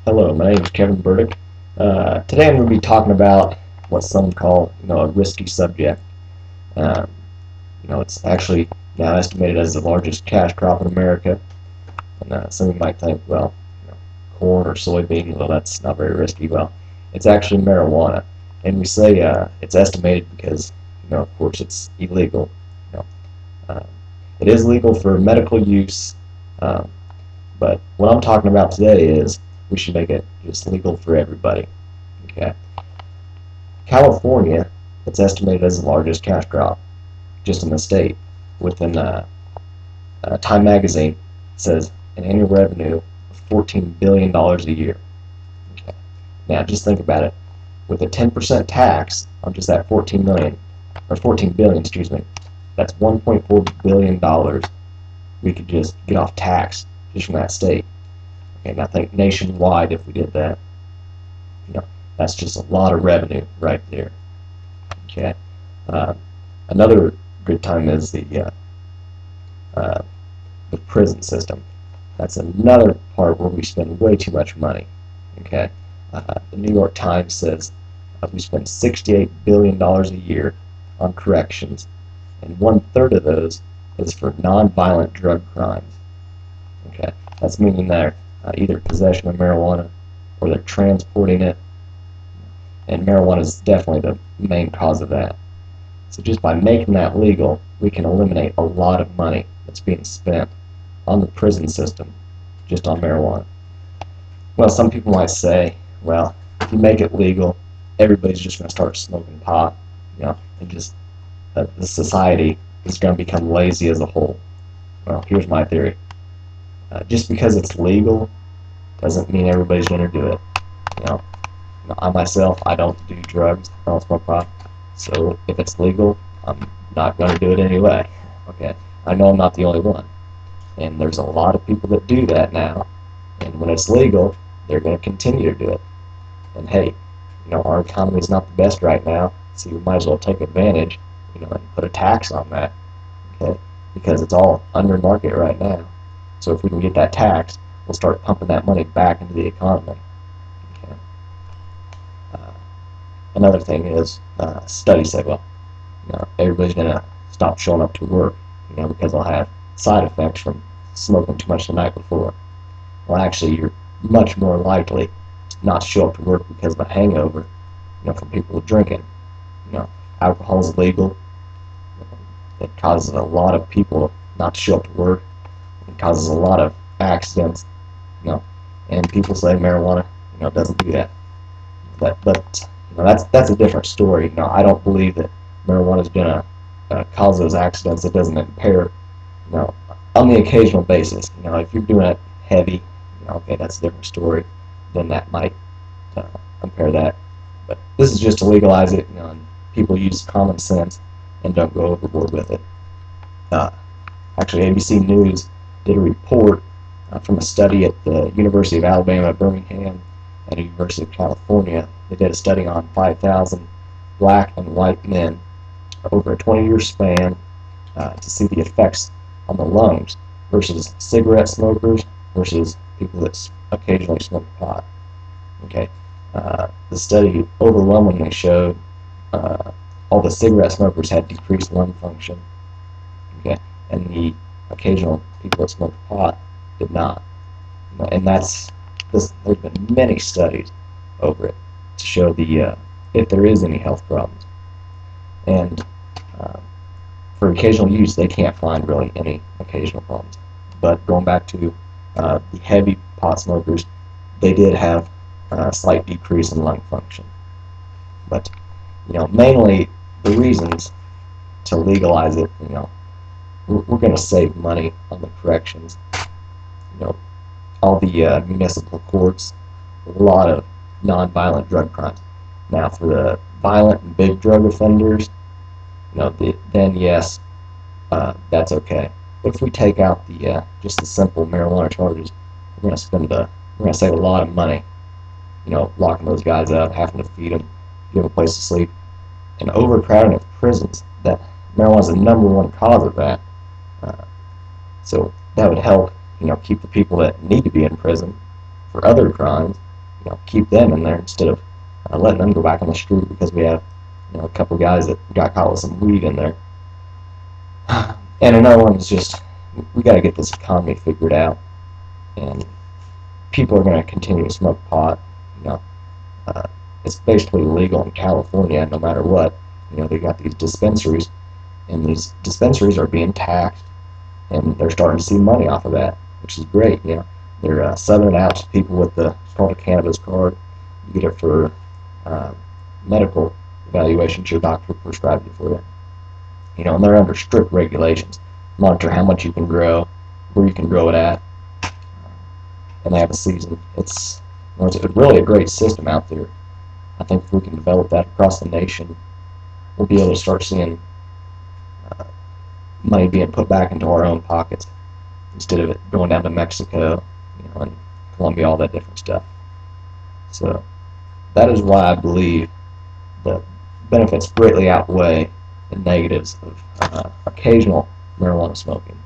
Hello, my name is Kevin Burdick. Today I'm going to be talking about what some call, a risky subject. Um, it's actually now estimated as the largest cash crop in America. And some of you might think, well, corn or soybean, well, that's not very risky. Well, it's actually marijuana, and we say it's estimated because, of course, it's illegal. You know, uh, it is legal for medical use, um, but what I'm talking about today is we should make it just legal for everybody. Okay. California, it's estimated as the largest cash crop just in the state. Within Time Magazine, says an annual revenue of $14 billion a year. Okay. Now, just think about it. With a 10% tax on just that 14 million, or 14 billion, excuse me, that's $1.4 billion we could just get off tax just from that state. Okay, and I think nationwide, if we did that, you know, that's just a lot of revenue right there. Okay. Uh, Another good time is uh, the prison system. That's another part where we spend way too much money. Okay. The New York Times says we spend $68 billion a year on corrections, and 1/3 of those is for non-violent drug crimes. Okay. That's meaning they're either possession of marijuana or they're transporting it, and marijuana is definitely the main cause of that. So just by making that legal, we can eliminate a lot of money that's being spent on the prison system just on marijuana. Well, some people might say, well, if you make it legal, everybody's just going to start smoking pot, and just the society is going to become lazy as a whole. Well, here's my theory. Just because it's legal doesn't mean everybody's going to do it. You know, I myself, I don't do drugs, I don't smoke pot, so if it's legal, I'm not going to do it anyway. Okay, I know I'm not the only one, and there's a lot of people that do that now, and when it's legal, they're going to continue to do it. And hey, our economy is not the best right now, so we might as well take advantage, and put a tax on that, okay, because it's all under market right now. So if we can get that tax, we'll start pumping that money back into the economy. Okay. Uh, Another thing is, studies say, well, everybody's gonna stop showing up to work, because they'll have side effects from smoking too much the night before. Well, actually, you're much more likely to not show up to work because of a hangover, from people drinking. You know, Alcohol is illegal. It causes a lot of people not to show up to work. It causes a lot of accidents, you know, and people say marijuana, doesn't do that. But that's a different story. I don't believe that marijuana is gonna cause those accidents. It doesn't impair, you know, on the occasional basis. If you're doing it heavy, okay, that's a different story. Then that might uh, impair that. But this is just to legalize it, and people use common sense and don't go overboard with it. Uh, Actually, ABC News did a report from a study at the University of Alabama at Birmingham and the University of California. They did a study on 5,000 black and white men over a 20-year span to see the effects on the lungs versus cigarette smokers versus people that occasionally smoke pot. Okay, the study overwhelmingly showed all the cigarette smokers had decreased lung function. Okay, and the occasional people that smoked pot did not. And that's this. There's been many studies over it to show the if there is any health problems. And um, for occasional use, they can't find really any occasional problems. But going back to the heavy pot smokers, they did have a slight decrease in lung function. But mainly the reasons to legalize it, we're going to save money on the corrections. You know, all the municipal courts, a lot of non-violent drug crimes. Now, for the violent and big drug offenders, then yes, that's okay. But if we take out the just the simple marijuana charges, we're going to save a lot of money. Locking those guys up, having to feed them, give them a place to sleep, and overcrowding of prisons. That marijuana is the #1 cause of that. Uh, so that would help, keep the people that need to be in prison for other crimes, keep them in there instead of letting them go back on the street because we have a couple guys that got caught with some weed in there. And another one is just we got to get this economy figured out, and people are going to continue to smoke pot. You know, uh, it's basically legal in California no matter what. They got these dispensaries, and these dispensaries are being taxed, and they're starting to see money off of that, which is great. They're subbing it out to people with it's called a cannabis card. You get it for uh, medical evaluations. Your doctor prescribes it for you. And they're under strict regulations. Monitor how much you can grow, where you can grow it at, and they have a season. It's really a great system out there. I think if we can develop that across the nation, we'll be able to start seeing uh, money being put back into our own pockets instead of it going down to Mexico, and Colombia, all that different stuff. So that is why I believe the benefits greatly outweigh the negatives of occasional marijuana smoking.